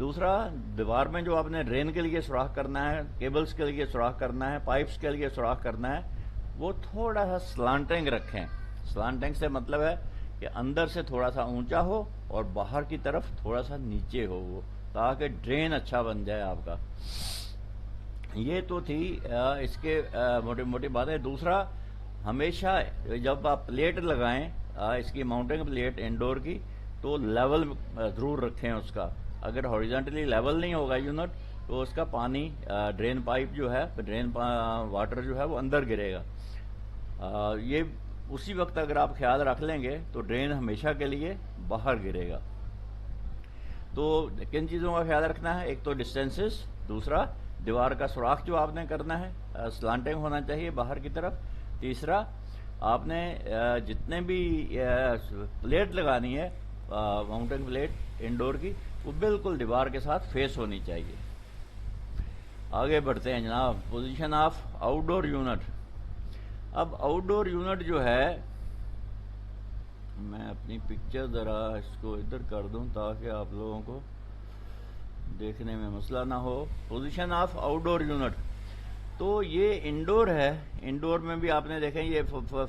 دوسرا دیوار میں جو آپ نے ڈرین کے لیے سوراخ کرنا ہے، کیبلز کے لیے سوراخ کرنا ہے، پائپس کے لیے سوراخ کرنا ہے، وہ تھوڑا سا سلانٹنگ رکھیں. سلانٹنگ سے مطلب ہے کہ اندر سے تھوڑا سا اونچا ہو اور باہر کی طرف تھوڑا سا نیچے ہو وہ، تاکہ ڈرین اچھا بن جائے آپ کا. یہ تو تھی اس کے موٹی موٹی باتیں. دوسرا، ہمیشہ جب آپ پلیٹ لگائیں اس کی ماؤنٹنگ پلیٹ انڈور کی، تو لیول ضرور رکھیں اس کا. اگر ہاریزونٹلی لیول نہیں ہوگا یونٹ تو اس کا پانی ڈرین پائپ جو ہے، ڈرین واٹر جو ہے وہ اندر گرے گا. یہ اسی وقت اگر آپ خیال رکھ لیں گے تو ڈرین ہمیشہ کے لیے باہر گرے گا. تو کن چیزوں کا خیال رکھنا ہے؟ ایک تو ڈسٹینسز، دوسرا دیوار کا سوراخ جو آپ نے کرنا ہے سلانٹنگ ہونا چاہیے باہر کی طرف. تیسرا، آپ نے جتنے بھی پلیٹ لگانی ہے ماؤنٹنگ پلیٹ انڈور کی، وہ بالکل دیوار کے ساتھ فیس ہونی چاہیے. آگے بڑھتے ہیں جناب. Position of outdoor unit. اب آؤٹ ڈور یونٹ جو ہے، میں اپنی پکچر ذرا اس کو ادھر کر دوں تاکہ آپ لوگوں کو دیکھنے میں مسئلہ نہ ہو. Position of outdoor unit. تو یہ انڈور ہے. انڈور میں بھی آپ نے دیکھیں یہ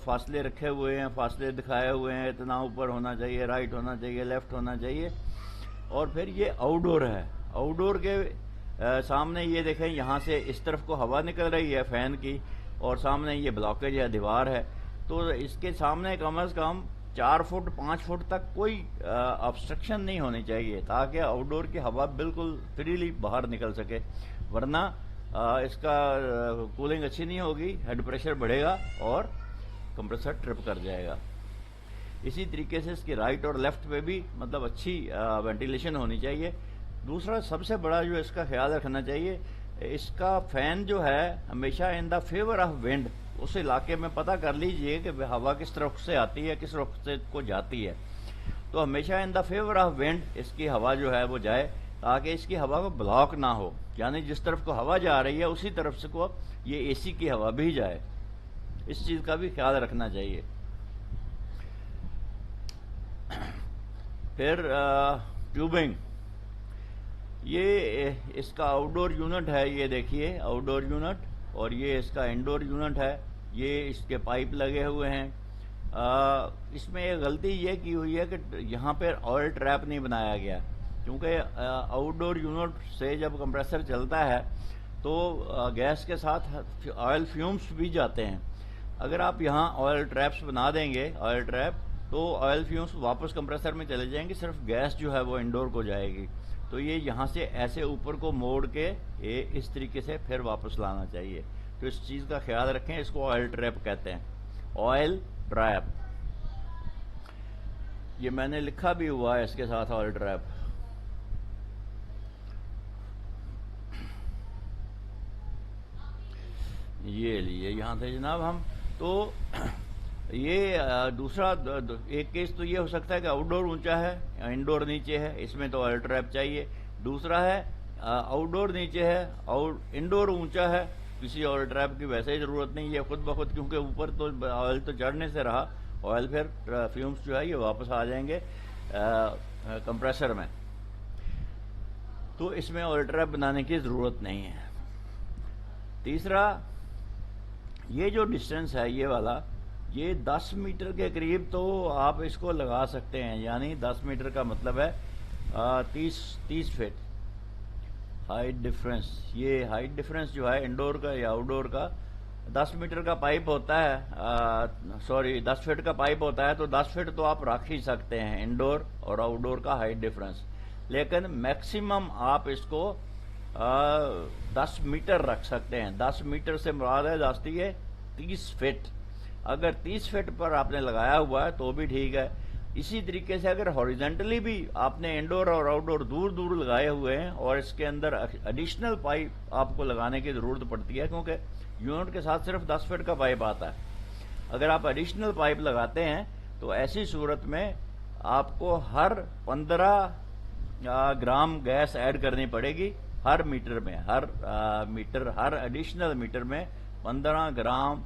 فاصلے رکھے ہوئے ہیں، فاصلے دکھائے ہوئے ہیں، اتنا اوپر ہونا چاہیے، رائٹ ہونا چاہیے، لیفٹ ہونا چاہیے. اور پھر یہ آؤٹ ڈور ہے. آؤٹ ڈور کے سامنے یہ دیکھیں یہاں سے اس طرف کو ہوا نکل رہی ہے فین کی، اور سامنے یہ بلاکیج ہے، دیوار ہے. تو اس کے سامنے کم از کم 4 فٹ 5 فٹ تک کوئی آبسٹرکشن نہیں ہونی چاہیے، تاکہ آؤٹ ڈور کی ہوا بالکل فریلی باہر نکل سکے. ورنہ اس کا کولنگ اچھی نہیں ہوگی، ہیڈ پریشر بڑھے گا اور کمپریسر ٹرپ کر جائے گا. اسی طریقے سے اس کی رائٹ اور لیفٹ پہ بھی مطلب اچھی وینٹیلیشن ہونی چاہیے. دوسرا سب سے بڑا جو اس کا خیال رکھنا چاہیے، اس کا فین جو ہے ہمیشہ ان دا فیور آف ونڈ. اس علاقے میں پتہ کر لیجئے کہ ہوا کس طرف سے آتی ہے، کس رخ سے کو جاتی ہے. تو ہمیشہ ان دا فیور آف ونڈ اس کی ہوا جو ہے وہ جائے، تاکہ اس کی ہوا کو بلاک نہ ہو. یعنی جس طرف کو ہوا جا رہی ہے اسی طرف سے کو یہ اے سی کی ہوا بھی جائے. اس چیز کا بھی خیال رکھنا چاہیے. پھر ٹیوبنگ. یہ اس کا آؤٹ ڈور یونٹ ہے، یہ دیکھیے آؤٹ ڈور یونٹ، اور یہ اس کا انڈور یونٹ ہے. یہ اس کے پائپ لگے ہوئے ہیں. اس میں ایک غلطی یہ کی ہوئی ہے کہ یہاں پہ آئل ٹریپ نہیں بنایا گیا، کیونکہ آؤٹ ڈور یونٹ سے جب کمپریسر چلتا ہے تو گیس کے ساتھ آئل فیومز بھی جاتے ہیں. اگر آپ یہاں آئل ٹریپس بنا دیں گے، آئل ٹریپ، تو آئل فیومز واپس کمپریسر میں چلے جائیں گے، صرف گیس جو ہے وہ انڈور کو جائے گی. تو یہ یہاں سے ایسے اوپر کو موڑ کے اس طریقے سے پھر واپس لانا چاہیے. تو اس چیز کا خیال رکھیں. اس کو آئل ٹریپ کہتے ہیں، آئل ٹریپ. یہ میں نے لکھا بھی ہوا ہے اس کے ساتھ آئل ٹریپ. یہ لیے یہاں تھے جناب ہم. تو یہ دوسرا ایک کیس تو یہ ہو سکتا ہے کہ آؤٹ ڈور اونچا ہے، انڈور نیچے ہے، اس میں تو آئل ٹریپ چاہیے. دوسرا ہے آؤٹ ڈور نیچے ہے، انڈور اونچا ہے، کسی آئل ٹریپ کی ویسے ہی ضرورت نہیں ہے خود بخود، کیونکہ اوپر تو آئل تو چڑھنے سے رہا، آئل پھر فیومز جو ہے یہ واپس آ جائیں گے کمپریسر میں. تو اس میں آئل ٹریپ بنانے کی ضرورت نہیں ہے. تیسرا، یہ جو ڈسٹینس ہے یہ والا، یہ 10 میٹر کے قریب تو آپ اس کو لگا سکتے ہیں. یعنی 10 میٹر کا مطلب ہے 30 فٹ ہائٹ ڈفرینس. یہ ہائٹ ڈفرینس جو ہے انڈور کا یا آؤٹ ڈور کا، 10 میٹر کا پائپ ہوتا ہے، 10 فٹ کا پائپ ہوتا ہے، تو 10 فٹ تو آپ رکھ ہی سکتے ہیں انڈور اور آؤٹ ڈور کا ہائٹ ڈفرینس. لیکن میکسیمم آپ اس کو 10 میٹر رکھ سکتے ہیں. 10 میٹر سے مراد ہے 30 فٹ. اگر 30 فٹ پر آپ نے لگایا ہوا ہے تو بھی ٹھیک ہے. اسی طریقے سے اگر ہاریزونٹلی بھی آپ نے انڈور اور آؤٹ ڈور دور دور لگائے ہوئے ہیں اور اس کے اندر ایڈیشنل پائپ آپ کو لگانے کی ضرورت پڑتی ہے، کیونکہ یونٹ کے ساتھ صرف 10 فٹ کا پائپ آتا ہے. اگر آپ ایڈیشنل پائپ لگاتے ہیں تو ایسی صورت میں آپ کو ہر 15 گرام گیس ایڈ کرنی پڑے گی ہر میٹر میں. ہر ایڈیشنل میٹر میں 15 گرام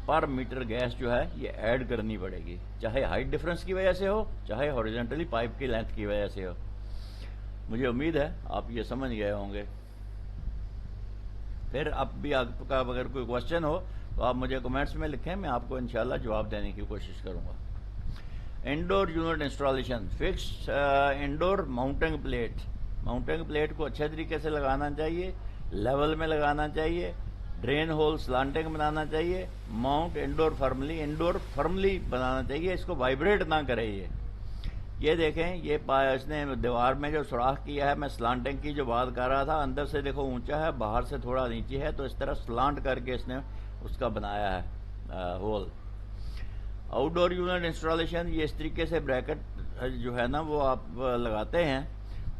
پر میٹر گیس جو ہے یہ ایڈ کرنی پڑے گی، چاہے ہائٹ ڈفرنس کی وجہ سے ہو، چاہے ہاریزونٹلی پائپ کی لینتھ کی وجہ سے ہو. مجھے امید ہے آپ یہ سمجھ گئے ہوں گے. پھر اب بھی آپ کا اگر کوئی کوشچن ہو تو آپ مجھے کمنٹس میں لکھیں, میں آپ کو انشاءاللہ جواب دینے کی کوشش کروں گا. Indoor unit installation, fix indoor mounting plate. Mounting plate کو اچھے طریقے سے لگانا چاہیے, لیول میں لگانا چاہیے, ڈرین ہول سلانٹنگ بنانا چاہیے, ماؤنٹ انڈور فرملی بنانا چاہیے, اس کو وائبریٹ نہ کرے. یہ دیکھیں, یہ اس نے دیوار میں جو سوراخ کیا ہے, میں سلانٹنگ کی جو بات کر رہا تھا, اندر سے دیکھو اونچا ہے, باہر سے تھوڑا نیچے ہے, تو اس طرح سلانٹ کر کے اس نے اس کا بنایا ہے ہول. آؤٹ ڈور یونٹ انسٹالیشن, یہ اس طریقے سے بریکٹ جو ہے نا وہ آپ لگاتے ہیں,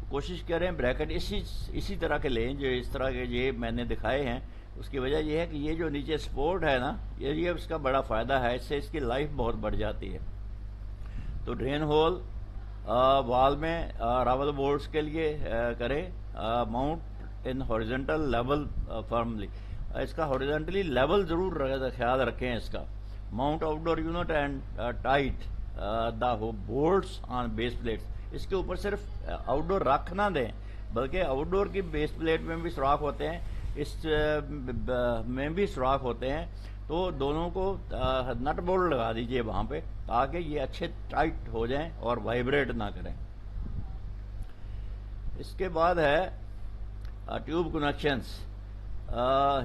کوشش کریں بریکٹ اسی طرح کے لیں جو اس طرح کے یہ میں نے دکھائے ہیں. اس کی وجہ یہ ہے کہ یہ جو نیچے سپورٹ ہے نا, یہ اس کا بڑا فائدہ ہے, اس سے اس کی لائف بہت بڑھ جاتی ہے. تو ڈرین ہول وال میں راول بورڈز کے لیے کرے, mount in horizontal level firmly, اس کا ہاریزونٹلی لیول ضرور خیال رکھیں اس کا. Mount outdoor unit and tight the boards on base plates, اس کے اوپر صرف آؤٹ ڈور رکھ نہ دیں بلکہ آؤٹ ڈور کی بیس پلیٹ میں بھی سوراخ ہوتے ہیں, اس میں بھی سوراخ ہوتے ہیں, تو دونوں کو نٹ بولٹ لگا دیجئے وہاں پہ تاکہ یہ اچھے ٹائٹ ہو جائیں اور وائبریٹ نہ کریں. اس کے بعد ہے ٹیوب کنیکشنز.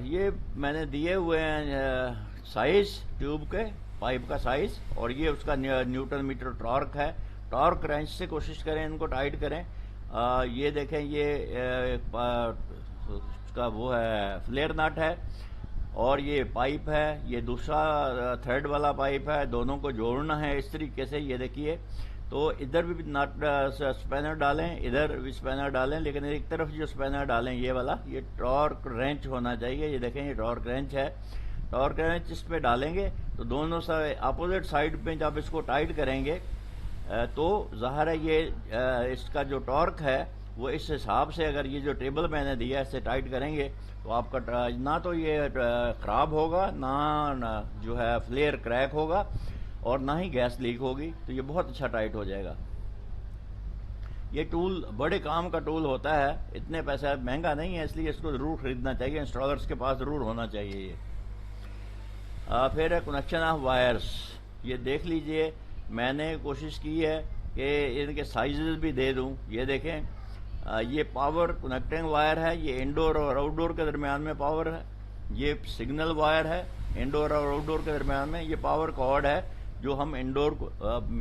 یہ میں نے دیے ہوئے ہیں سائز ٹیوب کے, پائپ کا سائز, اور یہ اس کا نیوٹن میٹر ٹارک ہے. ٹارک رینچ سے کوشش کریں ان کو ٹائٹ کریں. یہ دیکھیں, یہ اس کا وہ ہے فلیئر نٹ ہے, اور یہ پائپ ہے, یہ دوسرا تھریڈ والا پائپ ہے, دونوں کو جوڑنا ہے اس طریقے سے. یہ دیکھیے, تو ادھر بھی نٹ اسپینر ڈالیں, ادھر بھی اسپینر ڈالیں, لیکن ایک طرف جو اسپینر ڈالیں یہ والا, یہ ٹارک رینچ ہونا چاہیے. یہ دیکھیں, یہ ٹارک رینچ ہے. ٹارک رینچ اس پہ ڈالیں گے تو دونوں اپوزٹ سائڈ پہ جب اس کو ٹائٹ کریں گے تو ظاہر ہے یہ اس کا جو ٹارک ہے وہ اس حساب سے, اگر یہ جو ٹیبل میں نے دیا اس سے ٹائٹ کریں گے تو آپ کا نہ تو یہ خراب ہوگا, نہ جو ہے فلیئر کریک ہوگا, اور نہ ہی گیس لیک ہوگی, تو یہ بہت اچھا ٹائٹ ہو جائے گا. یہ ٹول بڑے کام کا ٹول ہوتا ہے, اتنے پیسہ مہنگا نہیں ہے, اس لیے اس کو ضرور خریدنا چاہیے, انسٹالرز کے پاس ضرور ہونا چاہیے. یہ پھر ہے کنیکشن آف وائرس. یہ دیکھ لیجئے, میں نے کوشش کی ہے کہ ان کے سائزز بھی دے دوں. یہ دیکھیں, یہ پاور کنیکٹنگ وائر ہے, یہ انڈور اور آؤٹ ڈور کے درمیان میں پاور ہے. یہ سگنل وائر ہے, انڈور اور آؤٹ ڈور کے درمیان میں. یہ پاور کارڈ ہے جو ہم انڈور کو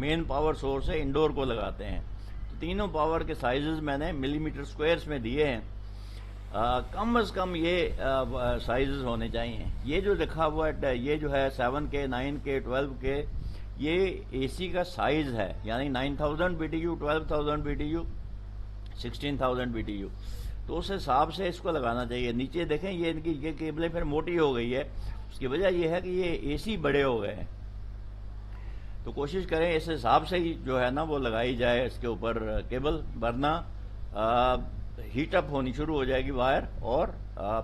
مین پاور سورس ہے انڈور کو لگاتے ہیں. تو تینوں پاور کے سائزز میں نے ملی میٹر سکوائرز میں دیے ہیں. کم از کم یہ سائزز ہونے چاہیے. یہ جو لکھا ہوا ہے یہ جو ہے 7K 9K 12K, یہ اے سی کا سائز ہے, یعنی 9000 BTU 12000 BTU 16000 BTU. تو اس حساب سے اس کو لگانا چاہیے. نیچے دیکھیں, یہ ان کی یہ کیبلیں پھر موٹی ہو گئی ہے, اس کی وجہ یہ ہے کہ یہ اے سی بڑے ہو گئے ہیں. تو کوشش کریں اس حساب سے ہی جو ہے نا وہ لگائی جائے اس کے اوپر کیبل, ورنہ ہیٹ اپ ہونی شروع ہو جائے گی وائر, اور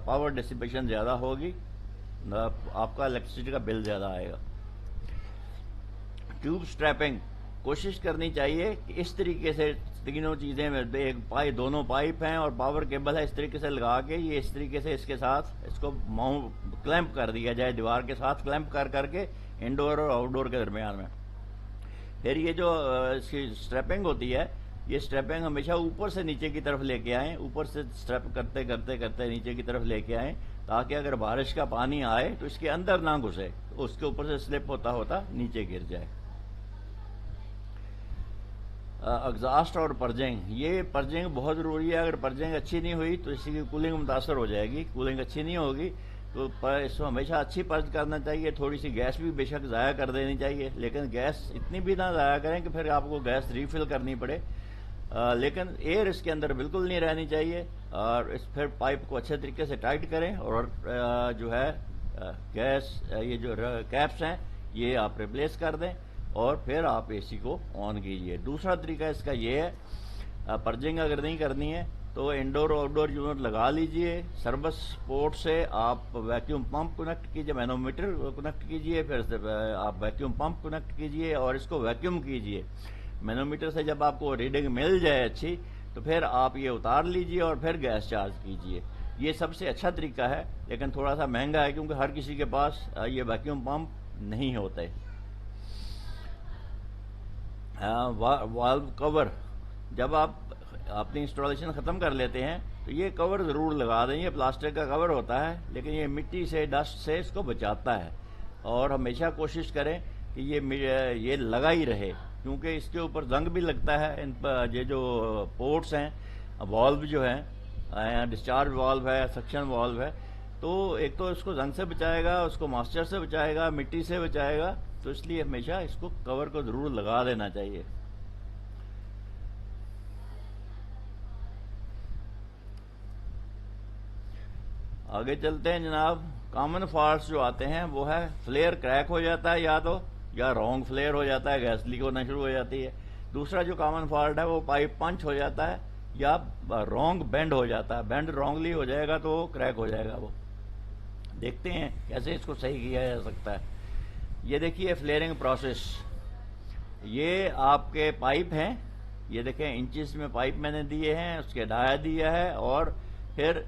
پاور ڈسپیشن زیادہ ہوگی, آپ کا الیکٹریسٹی کا بل زیادہ آئے گا. ٹیوب سٹریپنگ, کوشش کرنی چاہیے کہ اس طریقے سے تینوں چیزیں میں دونوں پائپ ہیں اور پاور کیبل ہے, اس طریقے سے لگا کے یہ اس طریقے سے اس کے ساتھ اس کو کلیمپ کر دیا جائے, دیوار کے ساتھ کلیمپ کر کے انڈور اور آؤٹ ڈور کے درمیان میں. پھر یہ جو اس کی سٹریپنگ ہوتی ہے, یہ سٹریپنگ ہمیشہ اوپر سے نیچے کی طرف لے کے آئیں, اوپر سے سٹریپ کرتے کرتے کرتے نیچے کی طرف لے کے آئیں, تاکہ اگر بارش کا پانی آئے تو اس کے اندر نہ گھسے, اس کے اوپر سے سلپ ہوتا ہوتا نیچے گر جائے. ایگزاسٹ اور پرجنگ, یہ پرجنگ بہت ضروری ہے. اگر پرجنگ اچھی نہیں ہوئی تو اس کی کولنگ متاثر ہو جائے گی. کولنگ اچھی نہیں ہوگی تو اس کو ہمیشہ اچھی پرج کرنا چاہیے. تھوڑی سی گیس بھی بے شک ضائع کر دینی چاہیے, لیکن گیس اتنی بھی نہ ضائع کریں کہ پھر آپ کو گیس ریفل کرنی پڑے. لیکن ایئر اس کے اندر بالکل نہیں رہنی چاہیے. اور پھر پائپ کو اچھے طریقے سے ٹائٹ کریں, اور جو ہے گیس یہ جو کیپس ہیں یہ آپ ریپلیس کر دیں, اور پھر آپ اے سی کو آن کیجئے. دوسرا طریقہ اس کا یہ ہے, پرجنگ اگر نہیں کرنی ہے تو انڈور اور آؤٹ ڈور یونٹ لگا لیجئے. سروس پورٹ سے آپ ویکیوم پمپ کنیکٹ کیجئے, مینومیٹر کنیکٹ کیجئے, پھر آپ ویکیوم پمپ کنیکٹ کیجئے اور اس کو ویکیوم کیجئے. مینومیٹر سے جب آپ کو ریڈنگ مل جائے اچھی, تو پھر آپ یہ اتار لیجئے اور پھر گیس چارج کیجئے. یہ سب سے اچھا طریقہ ہے، لیکن تھوڑا سا مہنگا ہے کیونکہ ہر کسی کے پاس یہ ویکیوم پمپ نہیں ہوتے. والو کور جب آپ اپنی انسٹالیشن ختم کر لیتے ہیں تو یہ کور ضرور لگا دیں. یہ پلاسٹک کا کور ہوتا ہے لیکن یہ مٹی سے، ڈسٹ سے اس کو بچاتا ہے، اور ہمیشہ کوشش کریں کہ یہ لگا ہی رہے، کیونکہ اس کے اوپر زنگ بھی لگتا ہے. یہ جو پورٹس ہیں، والو جو ہیں، ڈسچارج والو ہے، سکشن والو ہے، تو ایک تو اس کو زنگ سے بچائے گا، اس کو ماسچر سے بچائے گا، مٹی سے بچائے گا. تو اس لیے ہمیشہ اس کو کور کو ضرور لگا دینا چاہیے. آگے چلتے ہیں جناب. کامن فالٹس جو آتے ہیں وہ ہے فلیئر کریک ہو جاتا ہے، یا رونگ فلیئر ہو جاتا ہے، گیس لیک ہونا شروع ہو جاتی ہے. دوسرا جو کامن فالٹ ہے وہ پائپ پنچ ہو جاتا ہے یا رونگ بینڈ ہو جاتا ہے. بینڈ رونگلی ہو جائے گا تو کریک ہو جائے گا. وہ دیکھتے ہیں کیسے اس کو صحیح کیا جا سکتا ہے. یہ دیکھیے فلیئرنگ پروسیس. یہ آپ کے پائپ ہیں، یہ دیکھیں انچز میں پائپ میں نے دیے ہیں، اس کے ڈایا دیا ہے، اور پھر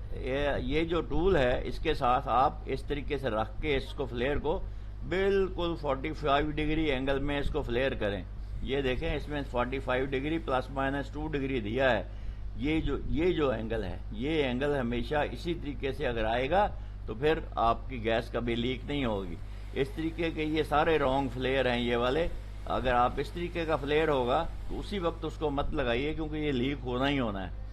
یہ جو ٹول ہے اس کے ساتھ آپ اس طریقے سے رکھ کے اس کو فلیئر کو بالکل 45 ڈگری اینگل میں اس کو فلیئر کریں. یہ دیکھیں اس میں 45 ڈگری پلس مائنس 2 ڈگری دیا ہے. یہ جو اینگل ہے، یہ اینگل ہمیشہ اسی طریقے سے اگر آئے گا تو پھر آپ کی گیس کبھی لیک نہیں ہوگی. اس طریقے کے یہ سارے رانگ فلیئر ہیں یہ والے. اگر آپ اس طریقے کا فلیئر ہوگا تو اسی وقت اس کو مت لگائیے، کیونکہ یہ لیک ہونا ہی ہونا ہے.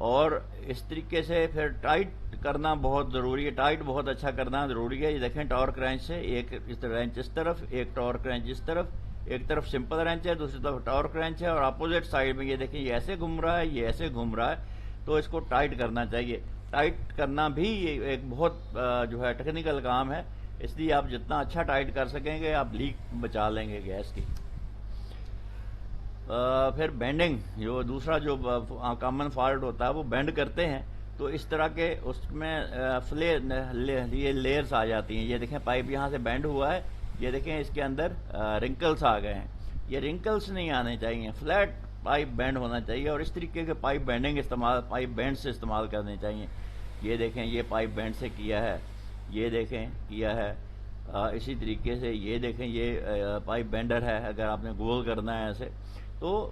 اور اس طریقے سے پھر ٹائٹ کرنا بہت ضروری ہے، ٹائٹ بہت اچھا کرنا ضروری ہے. یہ دیکھیں ٹارک رینچ سے ایک رینچ اس طرف، ایک ٹارک رینچ اس طرف، ایک طرف سمپل رینچ ہے، دوسری طرف ٹارک رینچ ہے، اور اپوزٹ سائڈ میں یہ دیکھیں یہ ایسے گھوم رہا ہے، یہ ایسے گھوم رہا ہے. تو اس کو ٹائٹ کرنا چاہیے. ٹائٹ کرنا بھی ایک بہت جو ہے ٹیکنیکل کام ہے، اس لیے آپ جتنا اچھا ٹائٹ کر سکیں گے آپ لیک بچا لیں گے گیس کی. پھر بینڈنگ، جو دوسرا جو کامن فالٹ ہوتا ہے وہ بینڈ کرتے ہیں تو اس طرح کے اس میں یہ لیئرز آ جاتی ہیں. یہ دیکھیں پائپ یہاں سے بینڈ ہوا ہے، یہ دیکھیں اس کے اندر رنکلز آ گئے ہیں. یہ رنکلز نہیں آنے چاہیے، فلیٹ پائپ بینڈ ہونا چاہیے، اور اس طریقے کے پائپ بینڈ سے استعمال کرنے چاہیے. یہ دیکھیں یہ پائپ بینڈ سے کیا ہے، یہ دیکھیں کیا ہے. اسی طریقے سے یہ دیکھیں یہ پائپ بینڈر ہے، اگر آپ نے گول کرنا ہے ایسے تو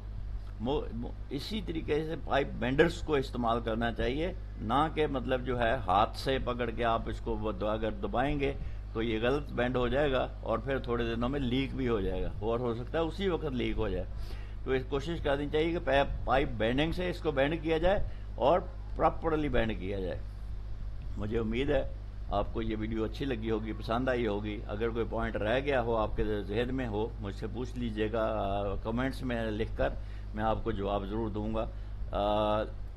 اسی طریقے سے پائپ بینڈرز کو استعمال کرنا چاہیے، نہ کہ مطلب جو ہے ہاتھ سے پکڑ کے آپ اس کو اگر دبائیں گے تو یہ غلط بینڈ ہو جائے گا اور پھر تھوڑے دنوں میں لیک بھی ہو جائے گا، اور ہو سکتا ہے اسی وقت لیک ہو جائے. تو اس کوشش کرنی چاہیے کہ پائپ بینڈنگ سے اس کو بینڈ کیا جائے اور پراپرلی بینڈ کیا جائے. مجھے امید ہے آپ کو یہ ویڈیو اچھی لگی ہوگی، پسند آئی ہوگی. اگر کوئی پوائنٹ رہ گیا ہو آپ کے ذہن میں ہو مجھ سے پوچھ لیجئے گا کمنٹس میں لکھ کر، میں آپ کو جواب ضرور دوں گا.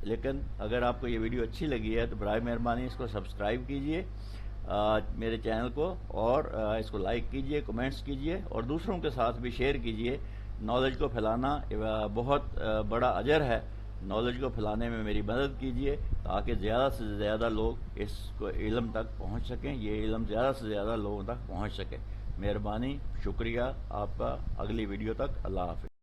لیکن اگر آپ کو یہ ویڈیو اچھی لگی ہے تو برائے مہربانی اس کو سبسکرائب کیجئے میرے چینل کو، اور اس کو لائک کیجئے، کمنٹس کیجئے، اور دوسروں کے ساتھ بھی شیئر کیجئے. نالج کو پھیلانا بہت بڑا اجر ہے. نالج کو پھیلانے میں میری مدد کیجئے تاکہ زیادہ سے زیادہ لوگ اس کو علم تک پہنچ سکیں، یہ علم زیادہ سے زیادہ لوگوں تک پہنچ سکے. مہربانی، شکریہ آپ کا. اگلی ویڈیو تک اللہ حافظ.